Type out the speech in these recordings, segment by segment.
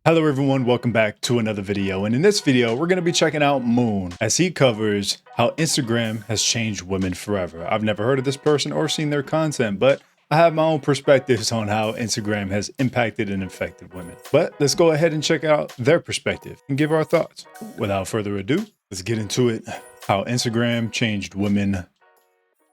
Hello everyone, welcome back to another video, and in this video we're going to be checking out Moon as he covers how Instagram has changed women forever. I've never heard of this person or seen their content, but I have my own perspectives on how Instagram has impacted and affected women. But let's go ahead and check out their perspective and give our thoughts. Without further ado, let's get into it. How Instagram changed women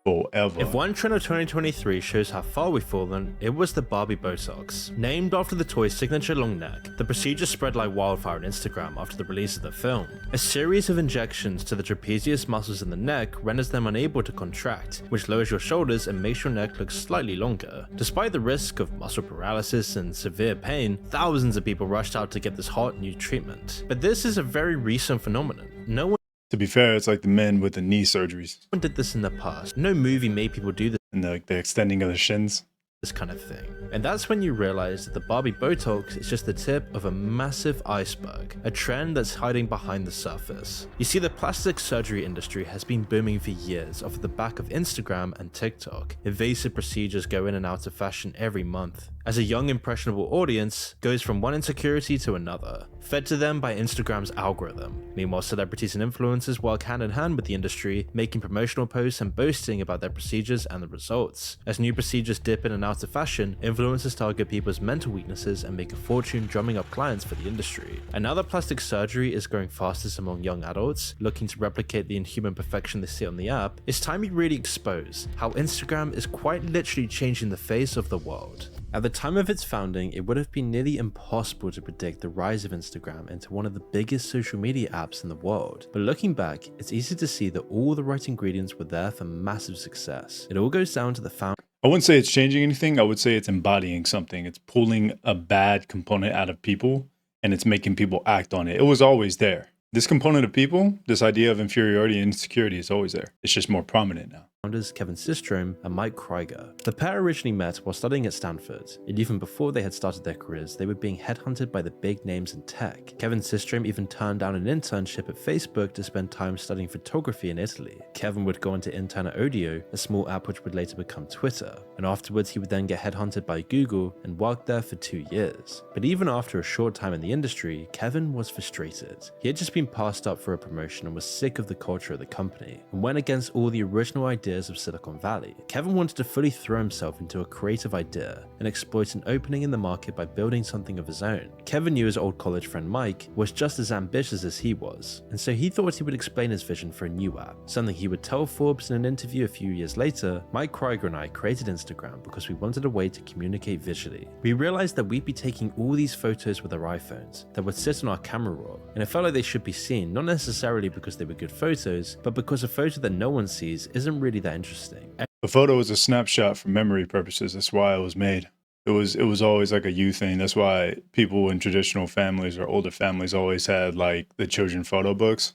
forever. If one trend of 2023 shows how far we've fallen, it was the Barbie Botox. Named after the toy's signature long neck, the procedure spread like wildfire on Instagram after the release of the film. A series of injections to the trapezius muscles in the neck renders them unable to contract, which lowers your shoulders and makes your neck look slightly longer. Despite the risk of muscle paralysis and severe pain, thousands of people rushed out to get this hot new treatment. But this is a very recent phenomenon. No one To be fair, it's like the men with the knee surgeries did this in the past. No movie made people do and the extending of the shins. this kind of thing. And that's when you realize that the Barbie Botox is just the tip of a massive iceberg, a trend that's hiding behind the surface. You see, the plastic surgery industry has been booming for years off the back of Instagram and TikTok. Invasive procedures go in and out of fashion every month, as a young impressionable audience goes from one insecurity to another, fed to them by Instagram's algorithm. Meanwhile, celebrities and influencers work hand in hand with the industry, making promotional posts and boasting about their procedures and the results. As new procedures dip in and out of fashion, influencers target people's mental weaknesses and make a fortune drumming up clients for the industry. And now that plastic surgery is growing fastest among young adults looking to replicate the inhuman perfection they see on the app, it's time we really expose how Instagram is quite literally changing the face of the world. At the time of its founding, it would have been nearly impossible to predict the rise of Instagram into one of the biggest social media apps in the world. But looking back, it's easy to see that all the right ingredients were there for massive success. It all goes down to the founder. I wouldn't say it's changing anything. I would say it's embodying something. It's pulling a bad component out of people and it's making people act on it. It was always there. This component of people, this idea of inferiority and insecurity is always there. It's just more prominent now. Founders Kevin Systrom and Mike Krieger. The pair originally met while studying at Stanford, and even before they had started their careers, they were being headhunted by the big names in tech. Kevin Systrom even turned down an internship at Facebook to spend time studying photography in Italy. Kevin would go on to intern at Odeo, a small app which would later become Twitter, and afterwards he would then get headhunted by Google and worked there for 2 years. But even after a short time in the industry, Kevin was frustrated. He had just been passed up for a promotion and was sick of the culture of the company, and went against all the original ideas of Silicon Valley. Kevin wanted to fully throw himself into a creative idea and exploit an opening in the market by building something of his own. Kevin knew his old college friend Mike was just as ambitious as he was, and so he thought he would explain his vision for a new app, something he would tell Forbes in an interview a few years later. Mike Krieger and I created Instagram because we wanted a way to communicate visually. We realized that we'd be taking all these photos with our iPhones that would sit on our camera roll, and it felt like they should be seen, not necessarily because they were good photos, but because a photo that no one sees isn't really that interesting. The photo is a snapshot for memory purposes. That's why it was made. It was always like a you thing. That's why people in traditional families or older families always had like the children photo books.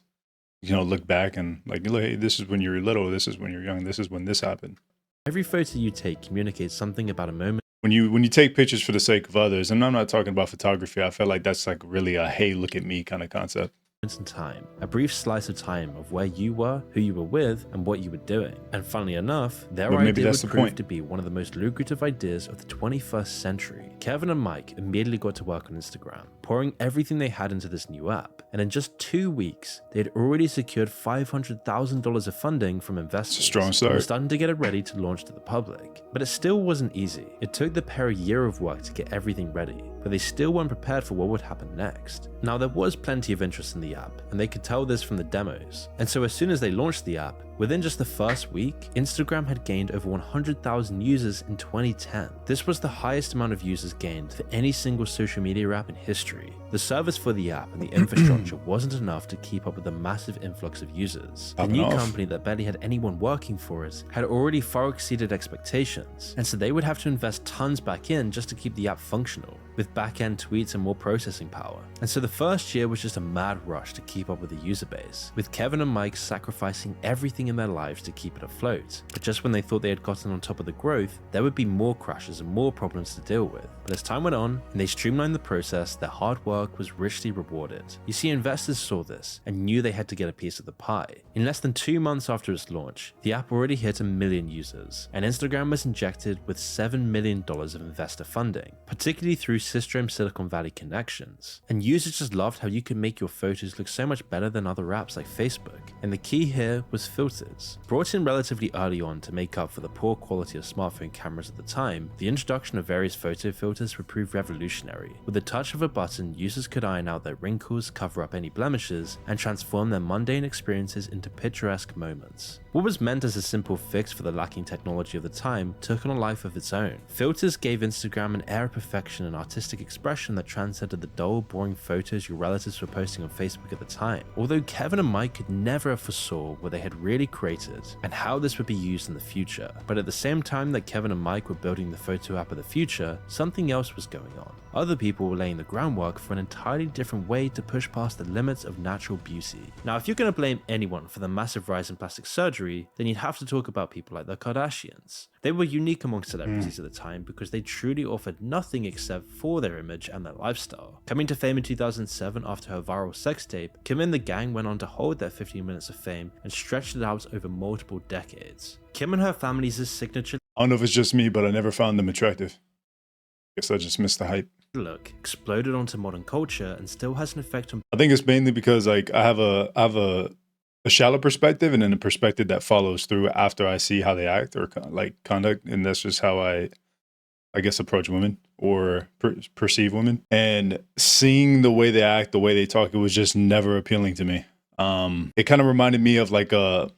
You know, look back and like, hey, this is when you were little. This is when you're young. This is when this happened. Every photo you take communicates something about a moment. When you take pictures for the sake of others, and I'm not talking about photography. I feel like that's like really a hey, look at me kind of concept. In time, a brief slice of time of where you were, who you were with, and what you were doing. And funnily enough, their idea would prove to be one of the most lucrative ideas of the 21st century. Kevin and Mike immediately got to work on Instagram, pouring everything they had into this new app. And in just 2 weeks, they had already secured $500,000 of funding from investors. It's a strong start. And were starting to get it ready to launch to the public. But it still wasn't easy. It took the pair a year of work to get everything ready, but they still weren't prepared for what would happen next. Now, there was plenty of interest in the app, and they could tell this from the demos. And so as soon as they launched the app, within just the first week, Instagram had gained over 100,000 users in 2010. This was the highest amount of users gained for any single social media app in history. The service for the app and the infrastructure wasn't enough to keep up with the massive influx of users. The new company that barely had anyone working for it had already far exceeded expectations, and so they would have to invest tons back in just to keep the app functional, with back-end tweets and more processing power. And so the first year was just a mad rush to keep up with the user base, with Kevin and Mike sacrificing everything everything in their lives to keep it afloat. But just when they thought they had gotten on top of the growth, there would be more crashes and more problems to deal with. But as time went on and they streamlined the process, their hard work was richly rewarded. You see, investors saw this and knew they had to get a piece of the pie. In less than 2 months after its launch, the app already hit 1 million users, and Instagram was injected with $7 million of investor funding, particularly through Systrom Silicon Valley connections. And users just loved how you could make your photos look so much better than other apps like Facebook. And the key here was filters. Brought in relatively early on to make up for the poor quality of smartphone cameras at the time, the introduction of various photo filters would prove revolutionary. With the touch of a button, users could iron out their wrinkles, cover up any blemishes, and transform their mundane experiences into picturesque moments. What was meant as a simple fix for the lacking technology of the time took on a life of its own. Filters gave Instagram an air of perfection and artistic expression that transcended the dull, boring photos your relatives were posting on Facebook at the time. Although Kevin and Mike could never have foresaw what they had really created and how this would be used in the future. But at the same time that Kevin and Mike were building the photo app of the future, something else was going on. Other people were laying the groundwork for an entirely different way to push past the limits of natural beauty. Now, if you're going to blame anyone for the massive rise in plastic surgery, then you'd have to talk about people like the Kardashians. They were unique among celebrities at the time because they truly offered nothing except for their image and their lifestyle. Coming to fame in 2007 after her viral sex tape, Kim and the gang went on to hold their 15 minutes of fame and stretched it out over multiple decades. Kim and her family's signature I don't know if it's just me, but I never found them attractive. Guess I just missed the hype. look exploded onto modern culture and still has an effect on I think it's mainly because like I have a shallow perspective and then a perspective that follows through after I see how they act or like conduct, and that's just how I guess approach women or perceive women. And seeing the way they act, the way they talk, it was just never appealing to me. It kind of reminded me of like it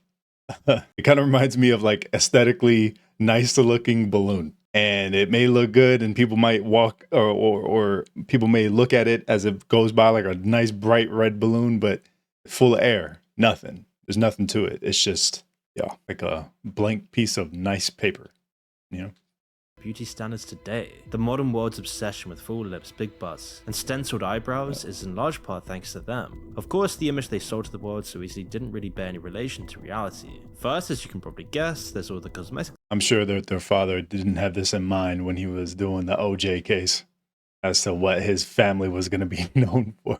kind of reminds me of like aesthetically nice looking balloon. And it may look good and people might walk or people may look at it as it goes by like a nice bright red balloon, but full of air, nothing. There's nothing to it. It's just, yeah, like a blank piece of nice paper, you know? beauty standards today. The modern world's obsession with full lips, big butts, and stenciled eyebrows is in large part thanks to them. Of course, the image they sold to the world so easily didn't really bear any relation to reality. First, as you can probably guess, there's all the cosmetics. I'm sure that their father didn't have this in mind when he was doing the OJ case as to what his family was going to be known for.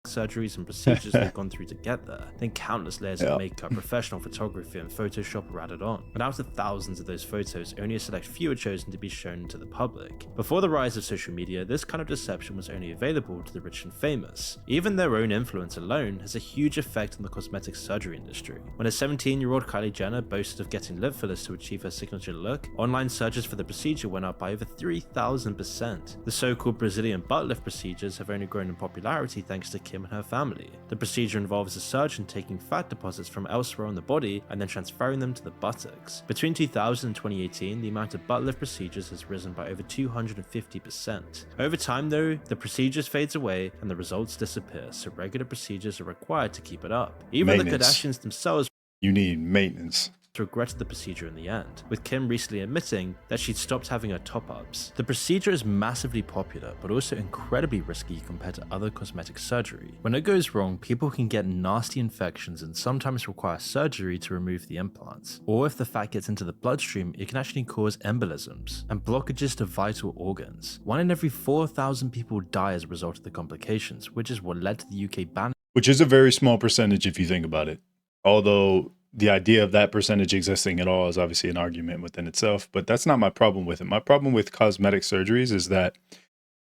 Surgeries and procedures they've gone through to get there, then countless layers of makeup, professional photography, and Photoshop were added on. But out of thousands of those photos, only a select few were chosen to be shown to the public. Before the rise of social media, this kind of deception was only available to the rich and famous. Even their own influence alone has a huge effect on the cosmetic surgery industry. When a 17-year-old Kylie Jenner boasted of getting lip fillers to achieve her signature look, online searches for the procedure went up by over 3,000%. The so-called Brazilian butt lift procedures have only grown in popularity thanks to Kim and her family. The procedure involves a surgeon taking fat deposits from elsewhere on the body and then transferring them to the buttocks. Between 2000 and 2018, the amount of butt lift procedures has risen by over 250%. Over time though, the procedures fades away and the results disappear, so regular procedures are required to keep it up. Even the Kardashians themselves You need maintenance. regretted the procedure in the end, with Kim recently admitting that she'd stopped having her top-ups. The procedure is massively popular, but also incredibly risky compared to other cosmetic surgery. When it goes wrong, people can get nasty infections and sometimes require surgery to remove the implants. Or if the fat gets into the bloodstream, it can actually cause embolisms and blockages to vital organs. 1 in every 4,000 people die as a result of the complications, which is what led to the UK ban. Which is a very small percentage if you think about it. Although the idea of that percentage existing at all is obviously an argument within itself, but that's not my problem with it. My problem with cosmetic surgeries is that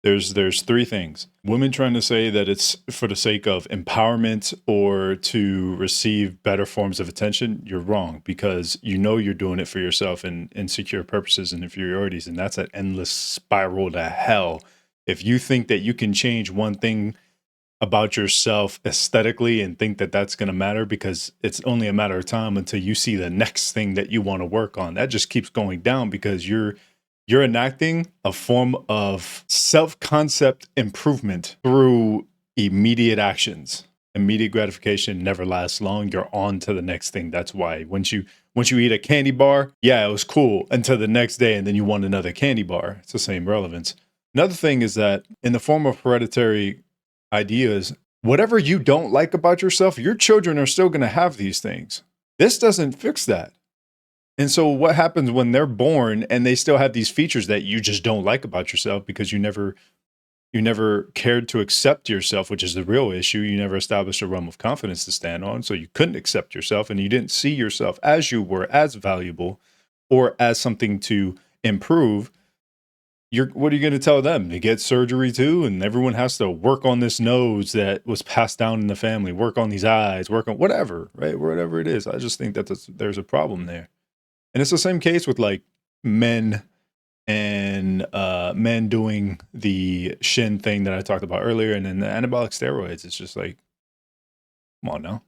there's 3 things. Women trying to say that it's for the sake of empowerment or to receive better forms of attention. You're wrong, because you know you're doing it for yourself and insecure purposes and inferiorities, and that's an endless spiral to hell. If you think that you can change one thing about yourself aesthetically and think that that's going to matter, because it's only a matter of time until you see the next thing that you want to work on. That just keeps going down because you're enacting a form of self-concept improvement through immediate actions. Immediate gratification never lasts long. You're on to the next thing. That's why once you eat a candy bar, yeah, it was cool until the next day, and then you want another candy bar. It's the same relevance. Another thing is that in the form of hereditary ideas, whatever you don't like about yourself, your children are still going to have these things. This doesn't fix that. And so what happens when they're born and they still have these features that you just don't like about yourself because you never cared to accept yourself, which is the real issue. You never established a realm of confidence to stand on, so you couldn't accept yourself and you didn't see yourself as you were, as valuable or as something to improve. What are you going to tell them? To get surgery too? And everyone has to work on this nose that was passed down in the family, work on these eyes, work on whatever, right? Whatever it is. I just think that there's a problem there. And it's the same case with like men and men doing the shin thing that I talked about earlier. And then the anabolic steroids. It's just like, come on now.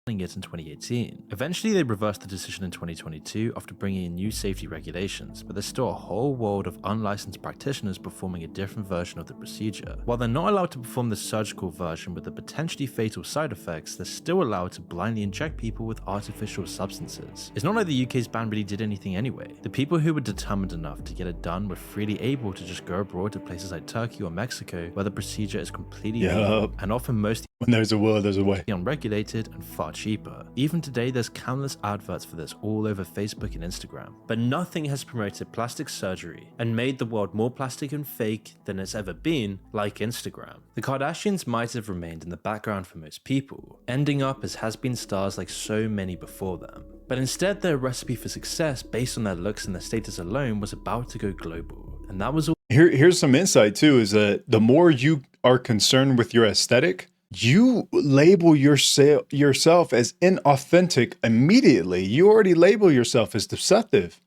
It in 2018. Eventually, they reversed the decision in 2022 after bringing in new safety regulations, but there's still a whole world of unlicensed practitioners performing a different version of the procedure. While they're not allowed to perform the surgical version with the potentially fatal side effects, they're still allowed to blindly inject people with artificial substances. It's not like the UK's ban really did anything anyway. The people who were determined enough to get it done were freely able to just go abroad to places like Turkey or Mexico, where the procedure is completely legal and often mostly when there's a will, there's a way. Unregulated and far cheaper. Even today, there's countless adverts for this all over Facebook and Instagram. But nothing has promoted plastic surgery and made the world more plastic and fake than it's ever been like Instagram. The Kardashians might have remained in the background for most people, ending up as has-been stars like so many before them. But instead, their recipe for success based on their looks and their status alone was about to go global. And that was all. Here's some insight too, is that the more you are concerned with your aesthetic, you label yourself as inauthentic immediately. You already label yourself as deceptive.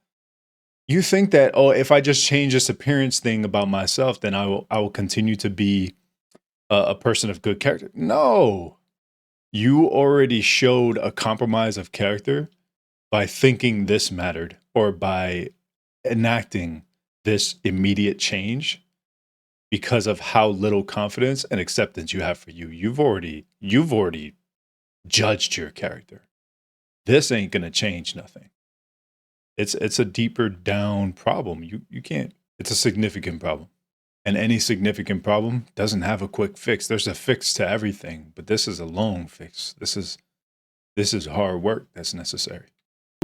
You think that, oh, if I just change this appearance thing about myself, then I will continue to be a person of good character. No, you already showed a compromise of character by thinking this mattered or by enacting this immediate change. Because of how little confidence and acceptance you have for you. You've already judged your character. This ain't gonna change nothing. It's a deeper down problem. You can't, it's a significant problem. And any significant problem doesn't have a quick fix. There's a fix to everything, but this is a long fix. This is hard work that's necessary.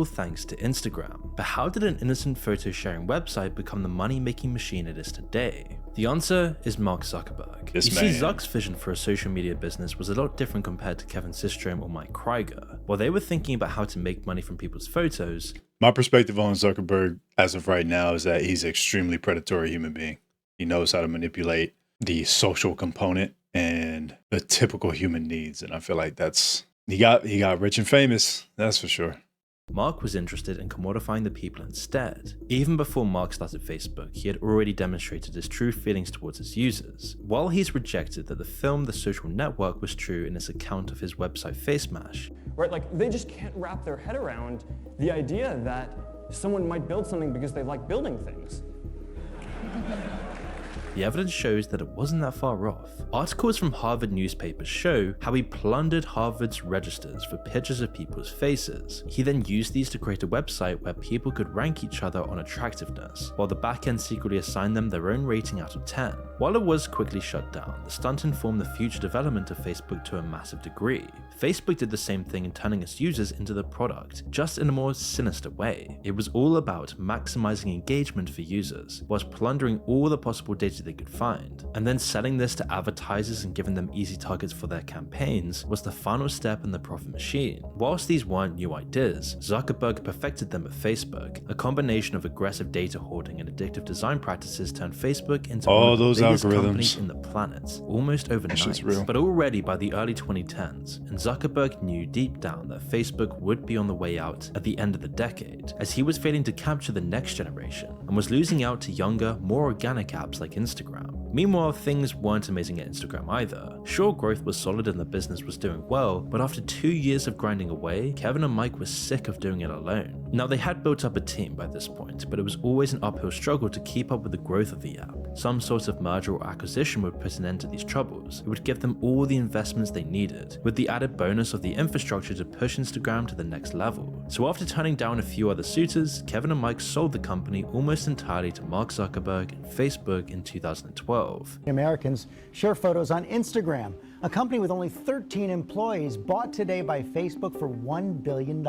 Thanks to Instagram. But how did an innocent photo sharing website become the money-making machine it is today? The answer is Mark Zuckerberg. You see, Zuck's vision for a social media business was a lot different compared to Kevin Systrom or Mike Krieger. While they were thinking about how to make money from people's photos, my perspective on Zuckerberg as of right now is that he's an extremely predatory human being. He knows how to manipulate the social component and the typical human needs. And I feel like he got rich and famous, that's for sure. Mark was interested in commodifying the people instead. Even before Mark started Facebook, he had already demonstrated his true feelings towards his users. While he's rejected that the film The Social Network was true in his account of his website FaceMash. Right, like they just can't wrap their head around the idea that someone might build something because they like building things. The evidence shows that it wasn't that far off. Articles from Harvard newspapers show how he plundered Harvard's registers for pictures of people's faces. He then used these to create a website where people could rank each other on attractiveness, while the backend secretly assigned them their own rating out of 10. While it was quickly shut down, the stunt informed the future development of Facebook to a massive degree. Facebook did the same thing in turning its users into the product, just in a more sinister way. It was all about maximizing engagement for users, whilst plundering all the possible data they could find. And then selling this to advertisers and giving them easy targets for their campaigns was the final step in the profit machine. Whilst these weren't new ideas, Zuckerberg perfected them at Facebook. A combination of aggressive data hoarding and addictive design practices turned Facebook into one of the biggest companies in the planet, almost overnight. But already by the early 2010s, and Zuckerberg knew deep down that Facebook would be on the way out at the end of the decade, as he was failing to capture the next generation and was losing out to younger, more organic apps like Instagram. Meanwhile, things weren't amazing at Instagram either. Sure, growth was solid and the business was doing well, but after 2 years of grinding away, Kevin and Mike were sick of doing it alone. Now, they had built up a team by this point, but it was always an uphill struggle to keep up with the growth of the app. Some sort of merger or acquisition would put an end to these troubles. It would give them all the investments they needed, with the added bonus of the infrastructure to push Instagram to the next level. So after turning down a few other suitors, Kevin and Mike sold the company almost entirely to Mark Zuckerberg and Facebook in 2012. Americans share photos on Instagram. a company with only 13 employees bought today by Facebook for $1 billion.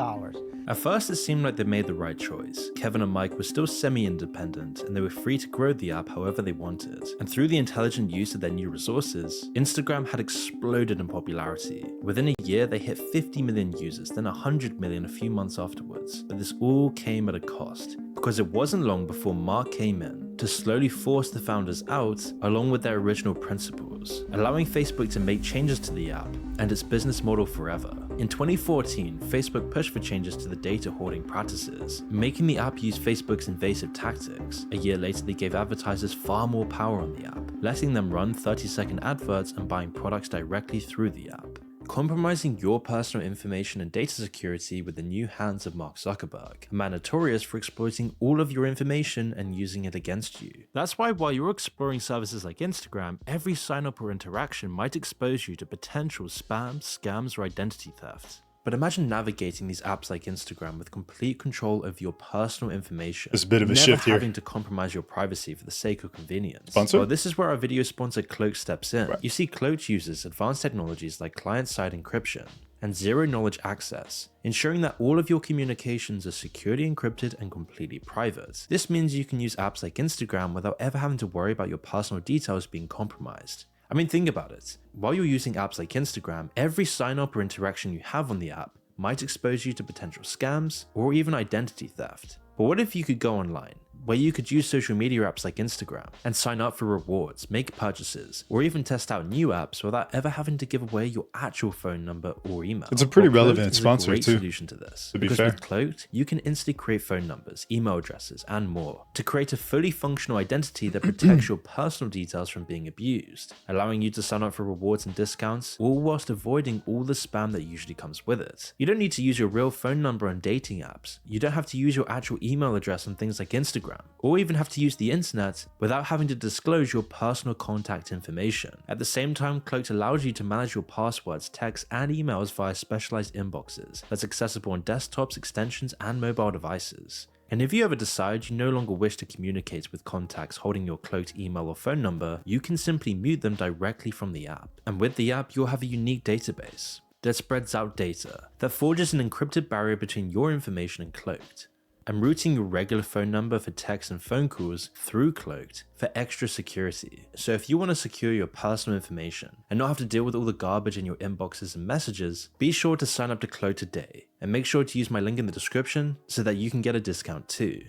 At first, it seemed like they made the right choice. Kevin and Mike were still semi-independent, and they were free to grow the app however they wanted. And through the intelligent use of their new resources, Instagram had exploded in popularity. Within a year, they hit 50 million users, then 100 million a few months afterwards. But this all came at a cost, because it wasn't long before Mark came in to slowly force the founders out along with their original principles, allowing Facebook to make changes to the app and its business model forever. In 2014, Facebook pushed for changes to the data hoarding practices, making the app use Facebook's invasive tactics. A year later, they gave advertisers far more power on the app, letting them run 30-second adverts and buying products directly through the app, compromising your personal information and data security with the new hands of Mark Zuckerberg, a man notorious for exploiting all of your information and using it against you. That's why while you're exploring services like Instagram, every sign-up or interaction might expose you to potential spam, scams, or identity theft. But imagine navigating these apps like Instagram with complete control of your personal information. There's a bit of a never shift here. having to compromise your privacy for the sake of convenience. Sponsor? Well, this is where our video sponsor Cloak steps in. Right. You see, Cloak uses advanced technologies like client-side encryption and zero-knowledge access, ensuring that all of your communications are securely encrypted and completely private. This means you can use apps like Instagram without ever having to worry about your personal details being compromised. I mean, think about it. While you're using apps like Instagram, every sign-up or interaction you have on the app might expose you to potential scams or even identity theft. But what if you could go online, where you could use social media apps like Instagram and sign up for rewards, make purchases, or even test out new apps without ever having to give away your actual phone number or email? It's a pretty Well, relevant Cloaked is sponsor, a great too, solution to this. to be Because fair. with Cloaked, you can instantly create phone numbers, email addresses, and more to create a fully functional identity that protects your personal details from being abused, allowing you to sign up for rewards and discounts, all whilst avoiding all the spam that usually comes with it. You don't need to use your real phone number on dating apps. You don't have to use your actual email address on things like Instagram, or even have to use the internet without having to disclose your personal contact information. At the same time, Cloaked allows you to manage your passwords, texts, and emails via specialized inboxes that's accessible on desktops, extensions, and mobile devices. And if you ever decide you no longer wish to communicate with contacts holding your Cloaked email or phone number, you can simply mute them directly from the app. And with the app, you'll have a unique database that spreads out data, that forges an encrypted barrier between your information and Cloaked, and routing your regular phone number for text and phone calls through Cloaked for extra security. So if you want to secure your personal information and not have to deal with all the garbage in your inboxes and messages, be sure to sign up to Cloaked today, and make sure to use my link in the description so that you can get a discount too.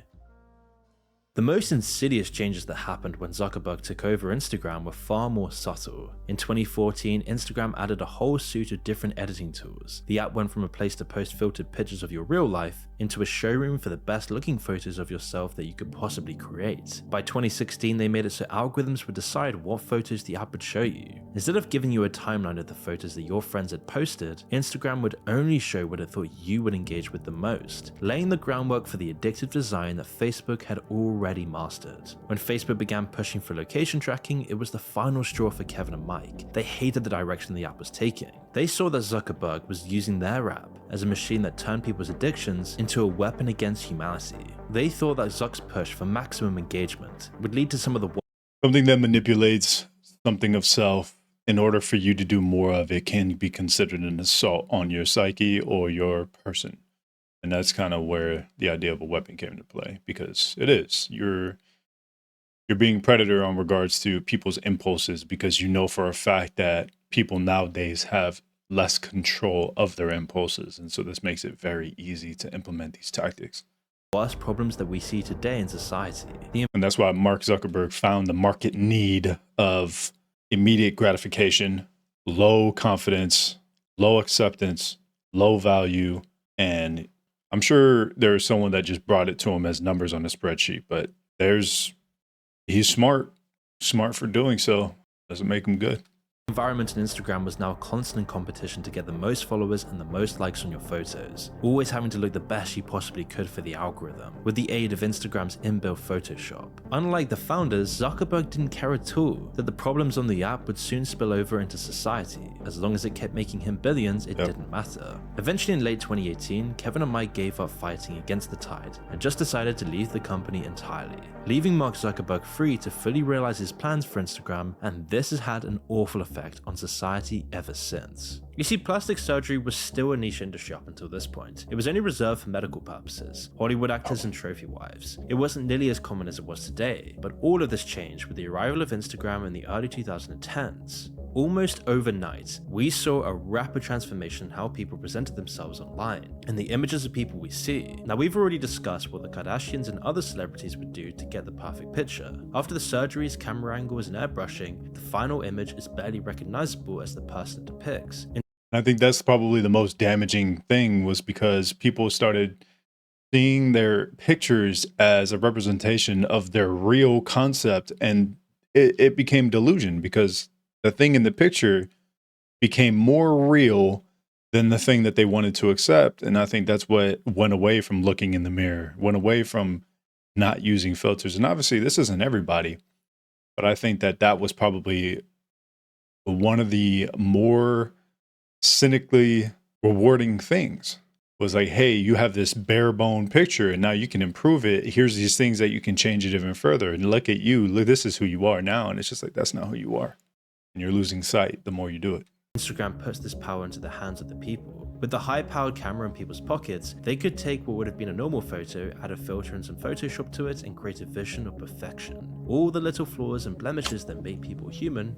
The most insidious changes that happened when Zuckerberg took over Instagram were far more subtle. In 2014, Instagram added a whole suite of different editing tools. The app went from a place to post filtered pictures of your real life into a showroom for the best looking photos of yourself that you could possibly create. By 2016, they made it so algorithms would decide what photos the app would show you. Instead of giving you a timeline of the photos that your friends had posted, Instagram would only show what it thought you would engage with the most, laying the groundwork for the addictive design that Facebook had already mastered. When Facebook began pushing for location tracking, it was the final straw for Kevin and Mike. They hated the direction the app was taking. They saw that Zuckerberg was using their app as a machine that turned people's addictions into a weapon against humanity. They thought that Zuck's push for maximum engagement would lead to some of the Something that manipulates something of self in order for you to do more of it can be considered an assault on your psyche or your person. And that's kind of where the idea of a weapon came into play, because it is. You're being predator on regards to people's impulses, because you know for a fact that people nowadays have less control of their impulses. And so this makes it very easy to implement these tactics. worst problems that we see today in society. And that's why Mark Zuckerberg found the market need of immediate gratification, low confidence, low acceptance, low value. And I'm sure there's someone that just brought it to him as numbers on a spreadsheet, but he's smart for doing so. Doesn't make him good. Environment on Instagram was now a constant competition to get the most followers and the most likes on your photos, always having to look the best you possibly could for the algorithm, with the aid of Instagram's inbuilt Photoshop. Unlike the founders, Zuckerberg didn't care at all that the problems on the app would soon spill over into society. As long as it kept making him billions, it didn't matter. Eventually in late 2018, Kevin and Mike gave up fighting against the tide and just decided to leave the company entirely, leaving Mark Zuckerberg free to fully realize his plans for Instagram, and this has had an awful effect effect on society ever since. You see, plastic surgery was still a niche industry up until this point. It was only reserved for medical purposes, Hollywood actors and trophy wives. It wasn't nearly as common as it was today, but all of this changed with the arrival of Instagram in the early 2010s. Almost overnight, we saw a rapid transformation in how people presented themselves online, and the images of people we see. Now, we've already discussed what the Kardashians and other celebrities would do to get the perfect picture. After the surgeries, camera angles, and airbrushing, the final image is barely recognizable as the person it depicts. I think that's probably the most damaging thing, was because people started seeing their pictures as a representation of their real concept, and it became delusion because the thing in the picture became more real than the thing that they wanted to accept. And I think that's what went away from looking in the mirror, went away from not using filters. And obviously this isn't everybody, but I think that that was probably one of the more cynically rewarding things. Was like, hey, you have this bare bone picture and now you can improve it. Here's these things that you can change it even further. And look at you, look, this is who you are now. And it's just like, that's not who you are. And you're losing sight the more you do it. Instagram puts this power into the hands of the people. With the high-powered camera in people's pockets, they could take what would have been a normal photo, add a filter and some Photoshop to it, and create a vision of perfection. All the little flaws and blemishes that make people human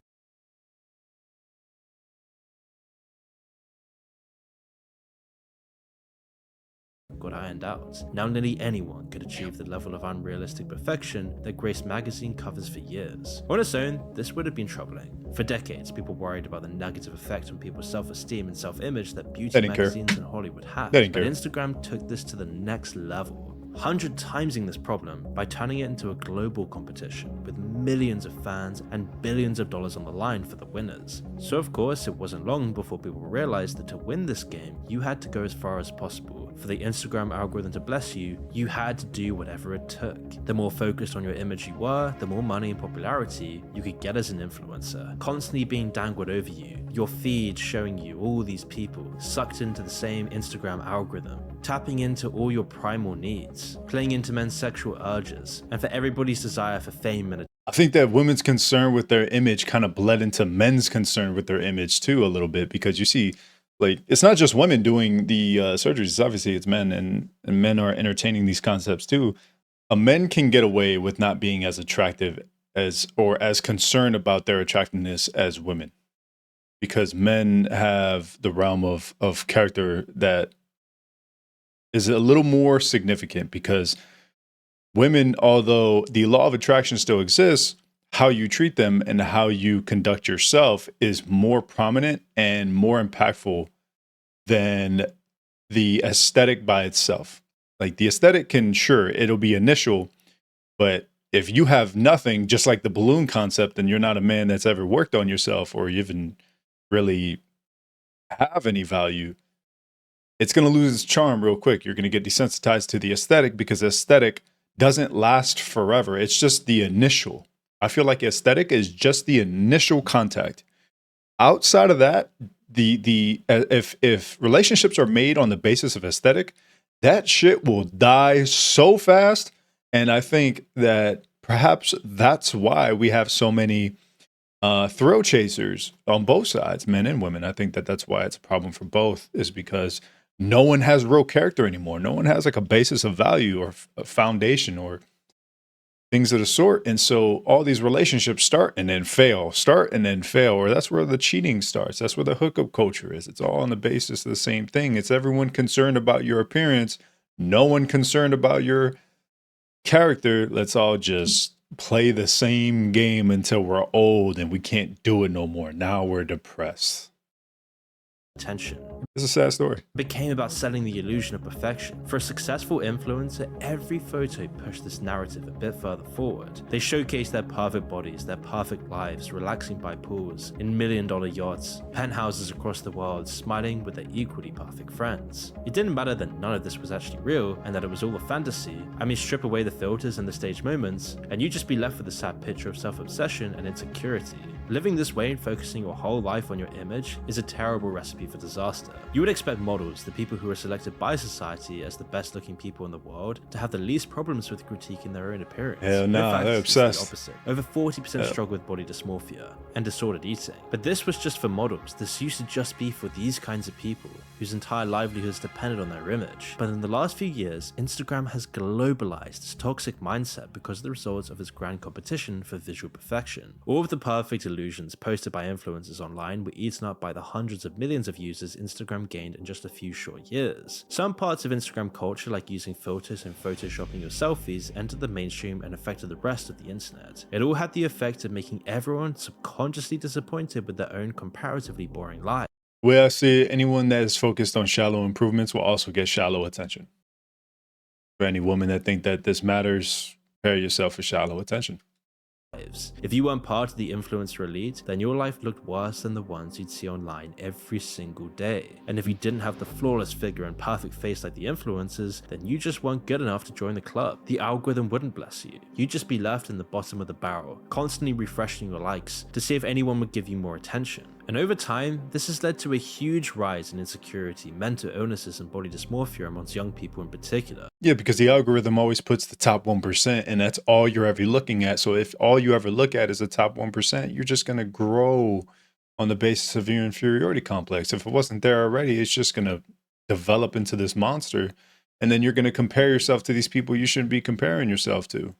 got ironed out. Now nearly anyone could achieve the level of unrealistic perfection that graced magazine covers for years. On its own, this would have been troubling. For decades, people worried about the negative effect on people's self-esteem and self-image that beauty magazines and Hollywood had. But Instagram took this to the next level, 100 timesing this problem by turning it into a global competition with millions of fans and billions of dollars on the line for the winners. So of course, it wasn't long before people realized that to win this game, you had to go as far as possible. For the Instagram algorithm to bless you, you had to do whatever it took. The more focused on your image you were, the more money and popularity you could get as an influencer, constantly being dangled over you, your feed showing you all these people sucked into the same Instagram algorithm, tapping into all your primal needs, playing into men's sexual urges, and for everybody's desire for fame and I think that women's concern with their image kind of bled into men's concern with their image too a little bit, because you see, like, it's not just women doing the surgeries. Obviously, it's men, and men are entertaining these concepts too. Men can get away with not being as attractive as or as concerned about their attractiveness as women, because men have the realm of character that is a little more significant, because women, although the law of attraction still exists, how you treat them and how you conduct yourself is more prominent and more impactful than the aesthetic by itself. Like, the aesthetic can, sure, it'll be initial, but if you have nothing, just like the balloon concept, then you're not a man that's ever worked on yourself or even really have any value. It's going to lose its charm real quick. You're going to get desensitized to the aesthetic, because aesthetic doesn't last forever. It's just the initial. I feel like aesthetic is just the initial contact. Outside of that, if relationships are made on the basis of aesthetic, that shit will die so fast. And I think that perhaps that's why we have so many thrill chasers on both sides, men and women. I think that that's why it's a problem for both, is because no one has real character anymore. No one has like a basis of value or a foundation or things of the sort. And so all these relationships start and then fail, or that's where the cheating starts. That's where the hookup culture is. It's all on the basis of the same thing. It's everyone concerned about your appearance, no one concerned about your character. Let's all just play the same game until we're old and we can't do it no more. Now we're depressed. attention. It's a sad story. It became about selling the illusion of perfection. For a successful influencer, every photo pushed this narrative a bit further forward. They showcased their perfect bodies, their perfect lives, relaxing by pools, in million-dollar yachts, penthouses across the world, smiling with their equally perfect friends. It didn't matter that none of this was actually real and that it was all a fantasy. I mean, strip away the filters and the staged moments, and you'd just be left with a sad picture of self-obsession and insecurity. Living this way and focusing your whole life on your image is a terrible recipe for disaster. You would expect models, the people who are selected by society as the best looking people in the world, to have the least problems with critiquing their own appearance. Hell no, In fact, they're it's the obsessed. opposite. Over 40% struggle with body dysmorphia and disordered eating. But this was just for models. This used to just be for these kinds of people whose entire livelihoods depended on their image. But in the last few years, Instagram has globalized its toxic mindset because of the results of its grand competition for visual perfection. All of the perfect illusions posted by influencers online were eaten up by the hundreds of millions of users Instagram gained in just a few short years. Some parts of Instagram culture, like using filters and photoshopping your selfies, entered the mainstream and affected the rest of the internet. It all had the effect of making everyone subconsciously disappointed with their own comparatively boring lives. The way I see it, anyone that is focused on shallow improvements will also get shallow attention. For any woman that think that this matters, prepare yourself for shallow attention. If you weren't part of the influencer elite, then your life looked worse than the ones you'd see online every single day. And if you didn't have the flawless figure and perfect face like the influencers, then you just weren't good enough to join the club. The algorithm wouldn't bless you. You'd just be left in the bottom of the barrel, constantly refreshing your likes to see if anyone would give you more attention. And over time, this has led to a huge rise in insecurity, mental illnesses, and body dysmorphia amongst young people in particular. Yeah, because the algorithm always puts the top 1%, and that's all you're ever looking at. So if all you ever look at is the top 1%, you're just going to grow on the basis of your inferiority complex. If it wasn't there already, it's just going to develop into this monster. And then you're going to compare yourself to these people you shouldn't be comparing yourself to.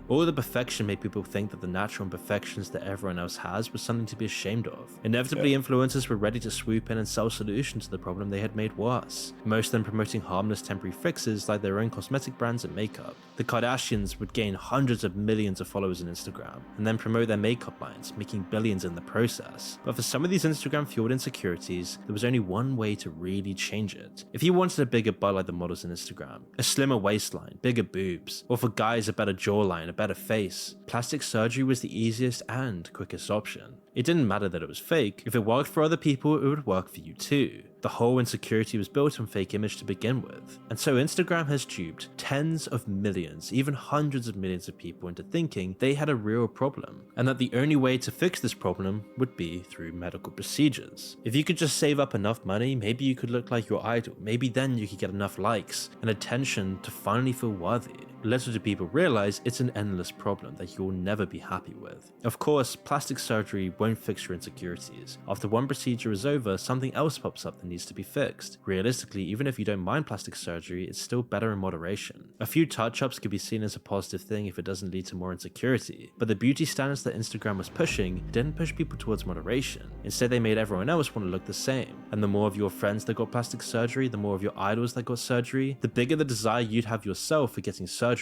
All the perfection made people think that the natural imperfections that everyone else has was something to be ashamed of. Inevitably, influencers were ready to swoop in and sell solutions to the problem they had made worse, most of them promoting harmless temporary fixes like their own cosmetic brands and makeup. The Kardashians would gain hundreds of millions of followers on Instagram, and then promote their makeup lines, making billions in the process. But for some of these Instagram-fueled insecurities, there was only one way to really change it. If you wanted a bigger butt like the models on Instagram, a slimmer waistline, bigger boobs, or for guys a better jawline, a better face, plastic surgery was the easiest and quickest option. It didn't matter that it was fake. If it worked for other people, it would work for you too. The whole insecurity was built on fake image to begin with. And so Instagram has duped tens of millions, even hundreds of millions of people into thinking they had a real problem, and that the only way to fix this problem would be through medical procedures. If you could just save up enough money, maybe you could look like your idol. Maybe then you could get enough likes and attention to finally feel worthy. Little do people realize it's an endless problem that you'll never be happy with. Of course, plastic surgery won't fix your insecurities. After one procedure is over, something else pops up that needs to be fixed. Realistically, even if you don't mind plastic surgery, it's still better in moderation. A few touch-ups could be seen as a positive thing if it doesn't lead to more insecurity, but the beauty standards that Instagram was pushing didn't push people towards moderation. Instead, they made everyone else want to look the same. And the more of your friends that got plastic surgery, the more of your idols that got surgery, the bigger the desire you'd have yourself for getting surgery.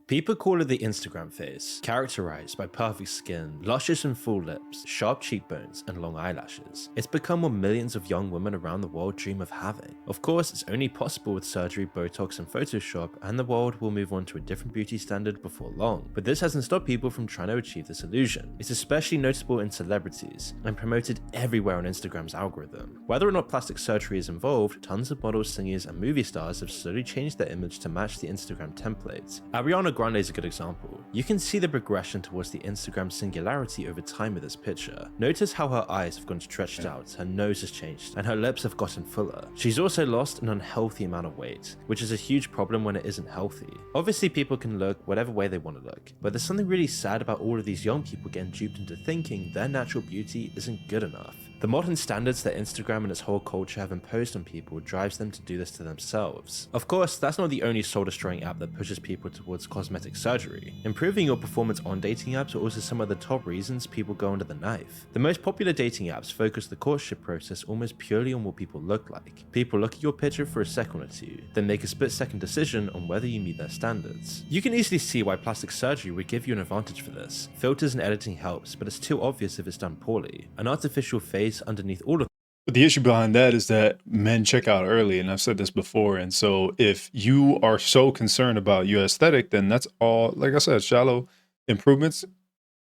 People call it the Instagram face, characterized by perfect skin, luscious and full lips, sharp cheekbones, and long eyelashes. It's become what millions of young women around the world dream of having. Of course, it's only possible with surgery, Botox, and Photoshop, and the world will move on to a different beauty standard before long. But this hasn't stopped people from trying to achieve this illusion. It's especially noticeable in celebrities, and promoted everywhere on Instagram's algorithm. Whether or not plastic surgery is involved, tons of models, singers, and movie stars have slowly changed their image to match the Instagram templates. Ariana Grande is a good example. You can see the progression towards the Instagram singularity over time with this picture. Notice how her eyes have gone stretched out, her nose has changed, and her lips have gotten fuller. She's also lost an unhealthy amount of weight, which is a huge problem when it isn't healthy. Obviously, people can look whatever way they want to look, but there's something really sad about all of these young people getting duped into thinking their natural beauty isn't good enough. The modern standards that Instagram and its whole culture have imposed on people drives them to do this to themselves. Of course, that's not the only soul-destroying app that pushes people towards cosmetic surgery. Improving your performance on dating apps are also some of the top reasons people go under the knife. The most popular dating apps focus the courtship process almost purely on what people look like. People look at your picture for a second or two, then make a split-second decision on whether you meet their standards. You can easily see why plastic surgery would give you an advantage for this. Filters and editing helps, but it's too obvious if it's done poorly. An artificial face underneath all of But the issue behind that is that men check out early, and I've said this before. And so if you are so concerned about your aesthetic, then that's all, like I said, shallow improvements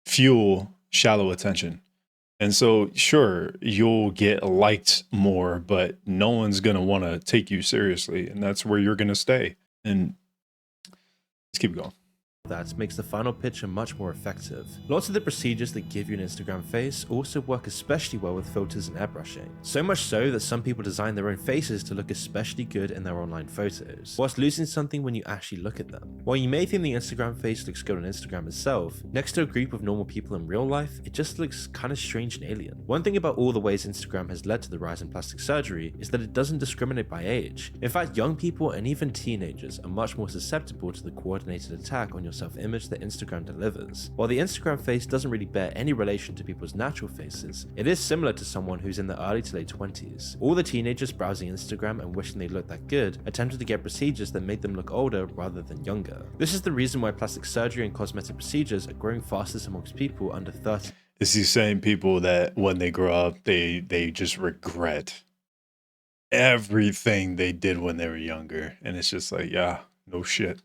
fuel shallow attention. And so, sure, you'll get liked more, but no one's going to want to take you seriously. And that's where you're going to stay. And let's keep going. That makes the final picture much more effective. Lots of the procedures that give you an Instagram face also work especially well with filters and airbrushing. So much so that some people design their own faces to look especially good in their online photos, whilst losing something when you actually look at them. While you may think the Instagram face looks good on Instagram itself, next to a group of normal people in real life, it just looks kind of strange and alien. One thing about all the ways Instagram has led to the rise in plastic surgery is that it doesn't discriminate by age. In fact, young people and even teenagers are much more susceptible to the coordinated attack on your self-image that Instagram delivers. While the Instagram face doesn't really bear any relation to people's natural faces, it is similar to someone who's in their early to late 20s. All the teenagers browsing Instagram and wishing they looked that good attempted to get procedures that made them look older rather than younger. This is the reason why plastic surgery and cosmetic procedures are growing fastest amongst people under 30. It's these same people that when they grow up, they just regret everything they did when they were younger. And it's just like, yeah, no shit.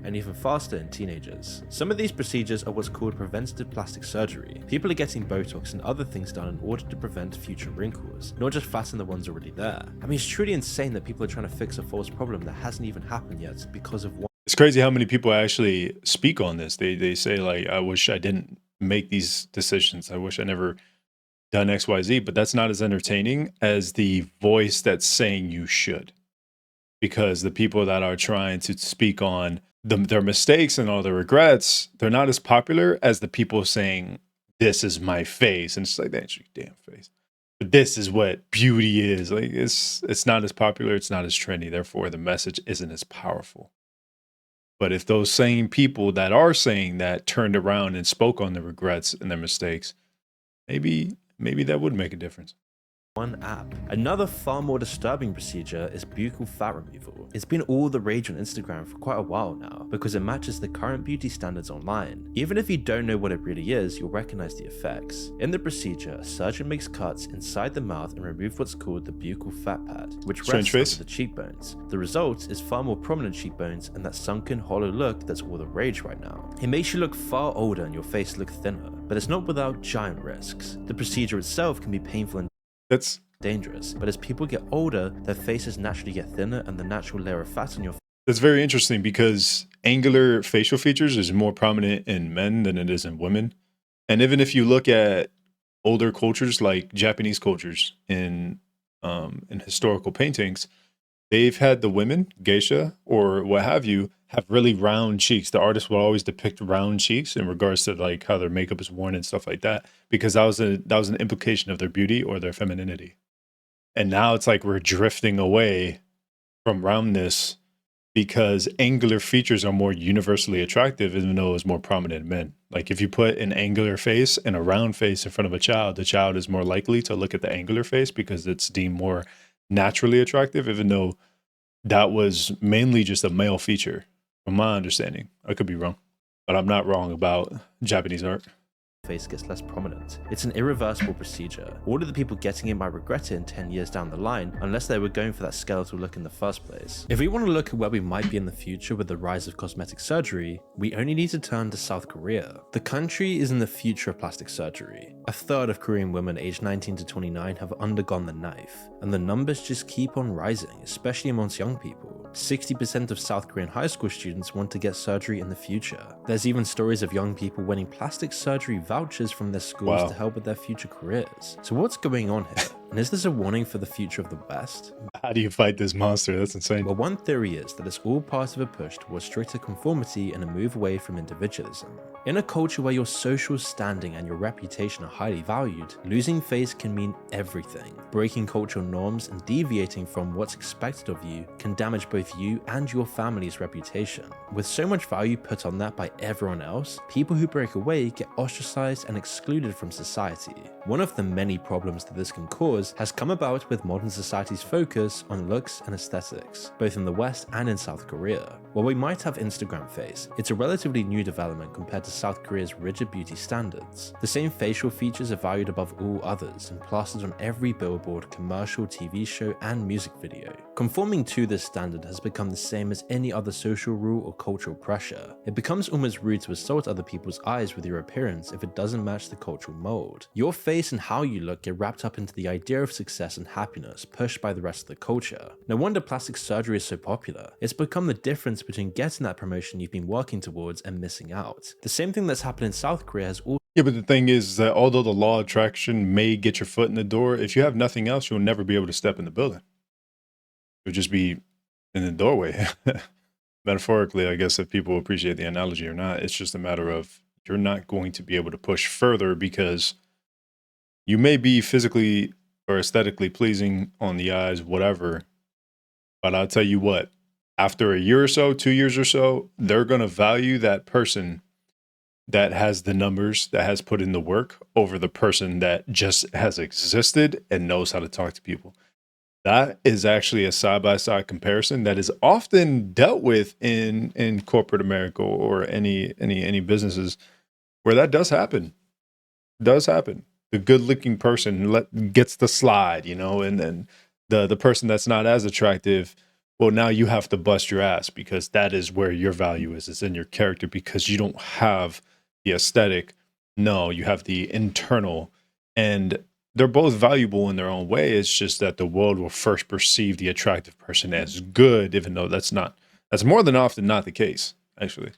And even faster in teenagers. Some of these procedures are what's called preventative plastic surgery. People are getting Botox and other things done in order to prevent future wrinkles, not just fatten the ones already there. I mean, it's truly insane that people are trying to fix a false problem that hasn't even happened yet because of one. It's crazy how many people actually speak on this. They say like, I wish I didn't make these decisions. I wish I never done XYZ, but that's not as entertaining as the voice that's saying you should. Because the people that are trying to speak on their mistakes and all their regrets, they're not as popular as the people saying, this is my face. And it's like, that's your damn face. But this is what beauty is. Like it's not as popular, it's not as trendy. Therefore, the message isn't as powerful. But if those same people that are saying that turned around and spoke on their regrets and their mistakes, maybe that would make a difference. One app. Another far more disturbing procedure is buccal fat removal. It's been all the rage on Instagram for quite a while now because it matches the current beauty standards online. Even if you don't know what it really is, you'll recognize the effects. In the procedure, a surgeon makes cuts inside the mouth and removes what's called the buccal fat pad, which rests under the cheekbones. The result is far more prominent cheekbones and that sunken, hollow look that's all the rage right now. It makes you look far older and your face look thinner, but it's not without giant risks. The procedure itself can be painful and That's dangerous, but as people get older, their faces naturally get thinner and the natural layer of fat on your That's very interesting because angular facial features is more prominent in men than it is in women. And even if you look at older cultures like Japanese cultures in historical paintings, they've had the women, geisha or what have you, have really round cheeks. The artist will always depict round cheeks in regards to like how their makeup is worn and stuff like that, because that was an implication of their beauty or their femininity. And now it's like we're drifting away from roundness because angular features are more universally attractive, even though it's more prominent in men. Like if you put an angular face and a round face in front of a child, the child is more likely to look at the angular face because it's deemed more naturally attractive, even though that was mainly just a male feature, from my understanding. I could be wrong, but I'm not wrong about Japanese art. face gets less prominent. It's an irreversible procedure. All of the people getting it might regret it in 10 years down the line, unless they were going for that skeletal look in the first place. If we want to look at where we might be in the future with the rise of cosmetic surgery, we only need to turn to South Korea. The country is in the future of plastic surgery. A third of Korean women aged 19 to 29 have undergone the knife, and the numbers just keep on rising, especially amongst young people. 60% of South Korean high school students want to get surgery in the future. There's even stories of young people winning plastic surgery vouchers from their schools to help with their future careers. So what's going on here? And is this a warning for the future of the West? How do you fight this monster? That's insane. Well, one theory is that it's all part of a push towards stricter conformity and a move away from individualism. In a culture where your social standing and your reputation are highly valued, losing face can mean everything. Breaking cultural norms and deviating from what's expected of you can damage both you and your family's reputation. With so much value put on that by everyone else, people who break away get ostracized and excluded from society. One of the many problems that this can cause has come about with modern society's focus on looks and aesthetics, both in the West and in South Korea. While we might have Instagram face, it's a relatively new development compared to South Korea's rigid beauty standards. The same facial features are valued above all others and plastered on every billboard, commercial, TV show, and music video. Conforming to this standard has become the same as any other social rule or cultural pressure. It becomes almost rude to assault other people's eyes with your appearance if it doesn't match the cultural mold. Your face and how you look get wrapped up into the idea of success and happiness pushed by the rest of the culture. No wonder plastic surgery is so popular. It's become the difference between getting that promotion you've been working towards and missing out. The same thing that's happened in South Korea has also Yeah, but the thing is that although the law of attraction may get your foot in the door, if you have nothing else, you'll never be able to step in the building. You'll just be in the doorway. Metaphorically, I guess, if people appreciate the analogy or not, it's just a matter of you're not going to be able to push further because you may be physically or aesthetically pleasing on the eyes, whatever. But I'll tell you what, after a year or so, 2 years or so, they're going to value that person that has the numbers, that has put in the work over the person that just has existed and knows how to talk to people. That is actually a side-by-side comparison that is often dealt with in corporate America or any businesses where that does happen. Does happen. The good-looking person gets the slide, you know, and then the person that's not as attractive, well, now you have to bust your ass because that is where your value is. It's in your character because you don't have the aesthetic. No, you have the internal, and they're both valuable in their own way. It's just that the world will first perceive the attractive person as good, even though that's more than often not the case, actually.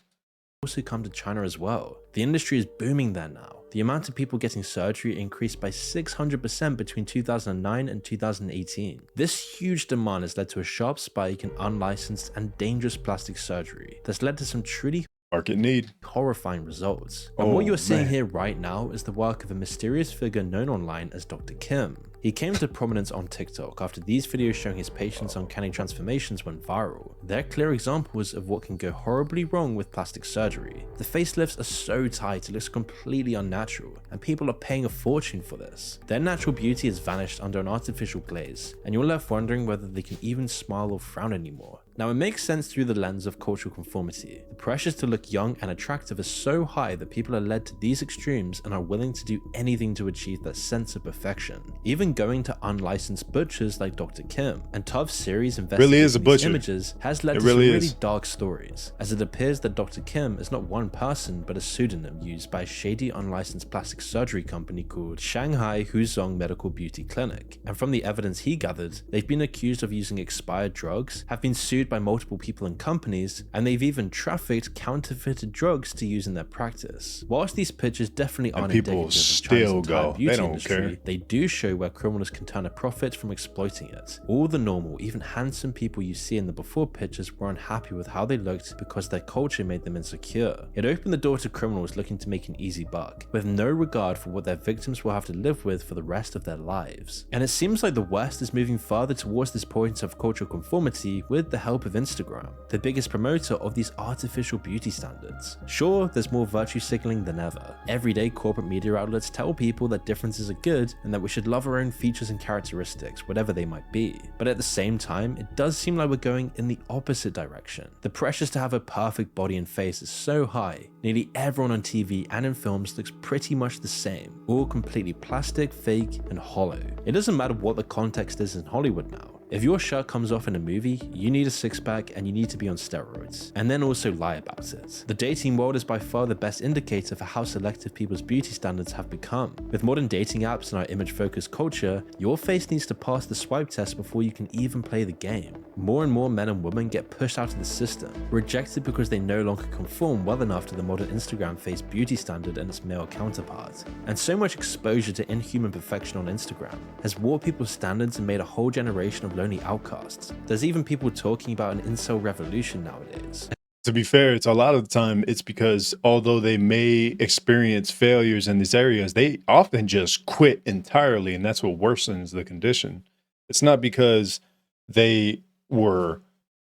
come to China as well. The industry is booming there now. The amount of people getting surgery increased by 600% between 2009 and 2018. This huge demand has led to a sharp spike in unlicensed and dangerous plastic surgery that's led to some truly Market need. horrifying results. And what you're seeing here right now is the work of a mysterious figure known online as Dr. Kim. He came to prominence on TikTok after these videos showing his patients' uncanny transformations went viral. They're clear examples of what can go horribly wrong with plastic surgery. The facelifts are so tight it looks completely unnatural, and people are paying a fortune for this. Their natural beauty has vanished under an artificial glaze, and you're left wondering whether they can even smile or frown anymore. Now, it makes sense through the lens of cultural conformity. The pressures to look young and attractive is so high that people are led to these extremes and are willing to do anything to achieve that sense of perfection, even going to unlicensed butchers like Dr. Kim. And Tuv's series investigating these images has led to some really dark stories, as it appears that Dr. Kim is not one person but a pseudonym used by a shady unlicensed plastic surgery company called Shanghai Huzhong Medical Beauty Clinic. And from the evidence he gathered, they've been accused of using expired drugs, have been sued by multiple people and companies, and they've even trafficked counterfeited drugs to use in their practice. Whilst these pictures definitely aren't indicative of China's entire beauty industry, they do show where criminals can turn a profit from exploiting it. All the normal, even handsome people you see in the before pictures were unhappy with how they looked because their culture made them insecure. It opened the door to criminals looking to make an easy buck, with no regard for what their victims will have to live with for the rest of their lives. And it seems like the West is moving further towards this point of cultural conformity with the help of Instagram, the biggest promoter of these artificial beauty standards. Sure, there's more virtue signaling than ever. Everyday corporate media outlets tell people that differences are good and that we should love our own features and characteristics, whatever they might be. But at the same time, it does seem like we're going in the opposite direction. The pressures to have a perfect body and face is so high. Nearly everyone on TV and in films looks pretty much the same, all completely plastic, fake, and hollow. It doesn't matter what the context is in Hollywood now. If your shirt comes off in a movie, you need a six-pack and you need to be on steroids, and then also lie about it. The dating world is by far the best indicator for how selective people's beauty standards have become. With modern dating apps and our image-focused culture, your face needs to pass the swipe test before you can even play the game. More and more men and women get pushed out of the system, rejected because they no longer conform well enough to the modern Instagram face beauty standard and its male counterpart. And so much exposure to inhuman perfection on Instagram has warped people's standards and made a whole generation of lonely outcasts. There's even people talking about an incel revolution nowadays. To be fair, it's a lot of the time it's because although they may experience failures in these areas, they often just quit entirely, and that's what worsens the condition. It's not because they were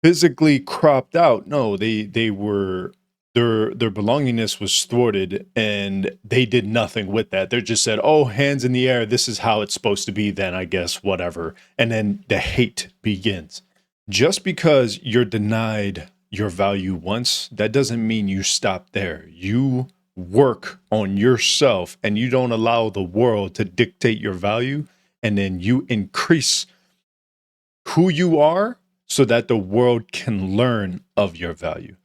physically cropped out. No, they were their belongingness was thwarted and they did nothing with that. They just said, oh, hands in the air, this is how it's supposed to be, then I guess whatever. And then the hate begins. Just because you're denied your value once, that doesn't mean you stop there. You work on yourself and you don't allow the world to dictate your value, and then you increase who you are so that the world can learn of your value.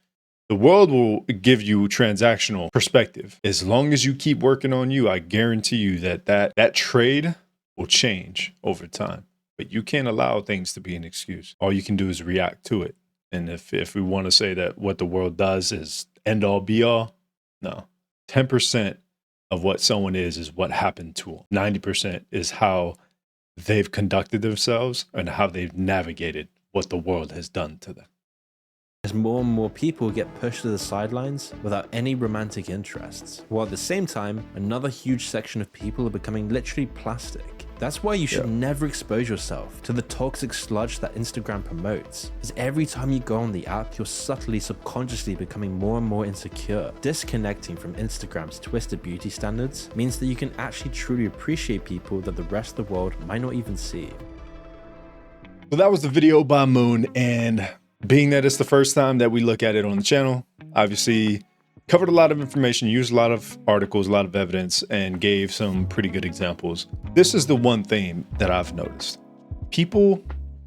The world will give you transactional perspective. As long as you keep working on you, I guarantee you that trade will change over time. But you can't allow things to be an excuse. All you can do is react to it. And if we want to say that what the world does is end all be all, no. 10% of what someone is what happened to them. 90% is how they've conducted themselves and how they've navigated what the world has done to them. As more and more people get pushed to the sidelines without any romantic interests, while at the same time, another huge section of people are becoming literally plastic. That's why you should never expose yourself to the toxic sludge that Instagram promotes, as every time you go on the app, you're subtly, subconsciously becoming more and more insecure. Disconnecting from Instagram's twisted beauty standards means that you can actually truly appreciate people that the rest of the world might not even see. So that was the video by Moon, and being that it's the first time that we look at it on the channel, obviously covered a lot of information, used a lot of articles, a lot of evidence, and gave some pretty good examples. This is the one thing that I've noticed. People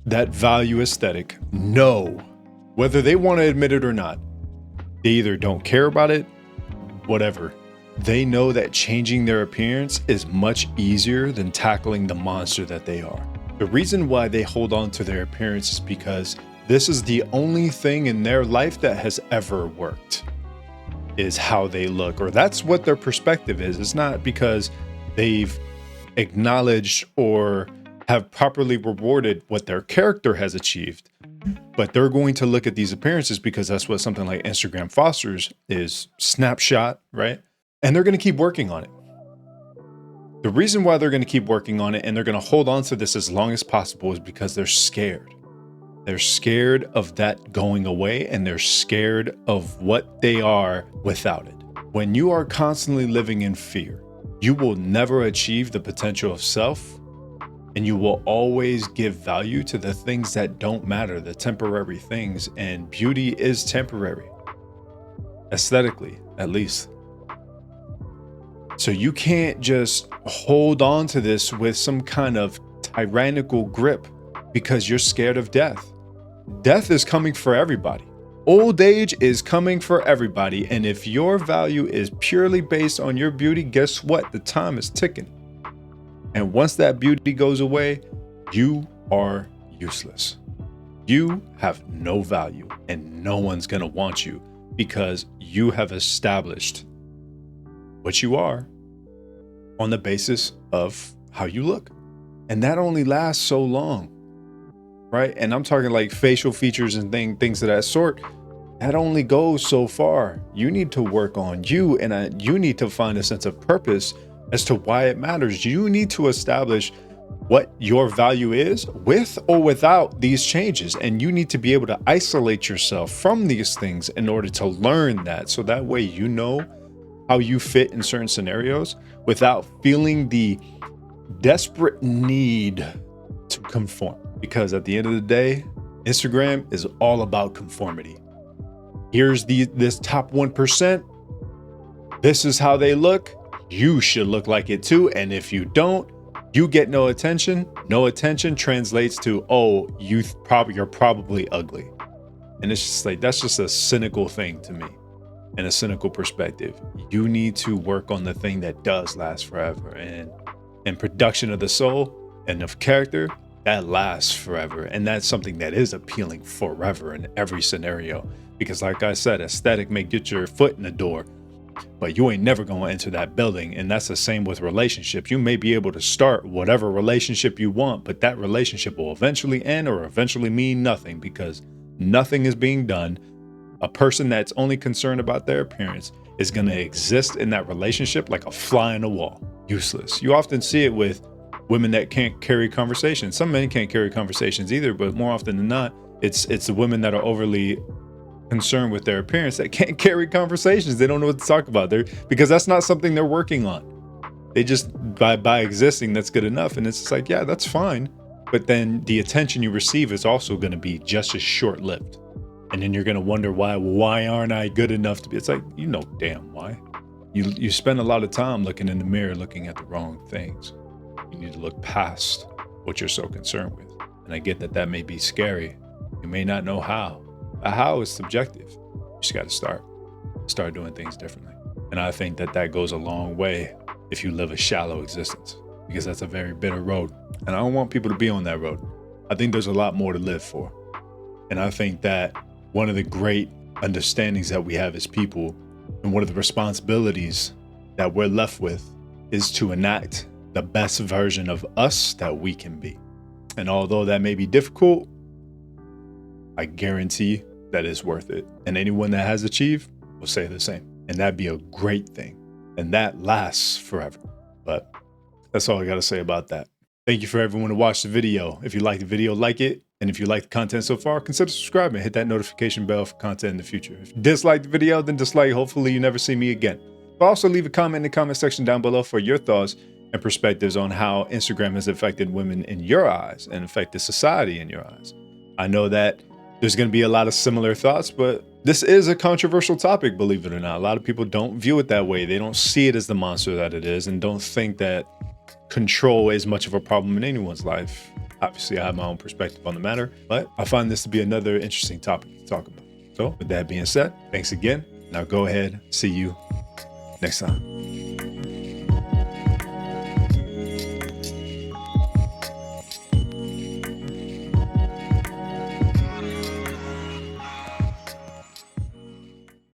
that value aesthetic know, whether they want to admit it or not, they either don't care about it, whatever. They know that changing their appearance is much easier than tackling the monster that they are. The reason why they hold on to their appearance is because this is the only thing in their life that has ever worked, is how they look, or that's what their perspective is. It's not because they've acknowledged or have properly rewarded what their character has achieved, but they're going to look at these appearances because that's what something like Instagram fosters, is snapshot, right? And they're going to keep working on it. The reason why they're going to keep working on it and they're going to hold on to this as long as possible is because they're scared. They're scared of that going away, and they're scared of what they are without it. When you are constantly living in fear, you will never achieve the potential of self, and you will always give value to the things that don't matter, the temporary things, and beauty is temporary, aesthetically, at least. So you can't just hold on to this with some kind of tyrannical grip because you're scared of death. Death is coming for everybody. Old age is coming for everybody. And if your value is purely based on your beauty, guess what? The time is ticking. And once that beauty goes away, you are useless. You have no value, and no one's going to want you because you have established what you are on the basis of how you look. And that only lasts so long. Right? And I'm talking like facial features and things of that sort. That only goes so far. You need to work on you, and you need to find a sense of purpose as to why it matters. You need to establish what your value is with or without these changes. And you need to be able to isolate yourself from these things in order to learn that. So that way you know how you fit in certain scenarios without feeling the desperate need to conform. Because at the end of the day, Instagram is all about conformity. Here's this top 1%. This is how they look. You should look like it too. And if you don't, you get no attention. No attention translates to, oh, you're probably ugly. And it's just like, that's just a cynical thing to me, and a cynical perspective. You need to work on the thing that does last forever. And production of the soul and of character, that lasts forever. And that's something that is appealing forever in every scenario. Because like I said, aesthetic may get your foot in the door, but you ain't never going to enter that building. And that's the same with relationships. You may be able to start whatever relationship you want, but that relationship will eventually end or eventually mean nothing, because nothing is being done. A person that's only concerned about their appearance is going to exist in that relationship like a fly on the wall. Useless. You often see it with women that can't carry conversations. Some men can't carry conversations either, but more often than not, it's the women that are overly concerned with their appearance that can't carry conversations. They don't know what to talk about there, because that's not something they're working on. They just, by existing, that's good enough. And it's just like, yeah, that's fine. But then the attention you receive is also going to be just as short-lived. And then you're going to wonder why aren't I good enough to be? It's like, you know damn why. You spend a lot of time looking in the mirror, looking at the wrong things. You need to look past what you're so concerned with. And I get that that may be scary. You may not know how. A how is subjective. You just got to start doing things differently. And I think that that goes a long way if you live a shallow existence, because that's a very bitter road. And I don't want people to be on that road. I think there's a lot more to live for. And I think that one of the great understandings that we have as people, and one of the responsibilities that we're left with, is to enact the best version of us that we can be. And although that may be difficult, I guarantee that it's worth it. And anyone that has achieved will say the same. And that'd be a great thing. And that lasts forever. But that's all I got to say about that. Thank you for everyone who watched the video. If you liked the video, like it. And if you like the content so far, consider subscribing. Hit that notification bell for content in the future. If you dislike the video, then dislike. Hopefully you never see me again. But also leave a comment in the comment section down below for your thoughts and perspectives on how Instagram has affected women in your eyes and affected society in your eyes. I know that there's going to be a lot of similar thoughts, but this is a controversial topic, believe it or not. A lot of people don't view it that way. They don't see it as the monster that it is and don't think that control is much of a problem in anyone's life. Obviously, I have my own perspective on the matter, but I find this to be another interesting topic to talk about. So with that being said, thanks again. Now go ahead, see you next time.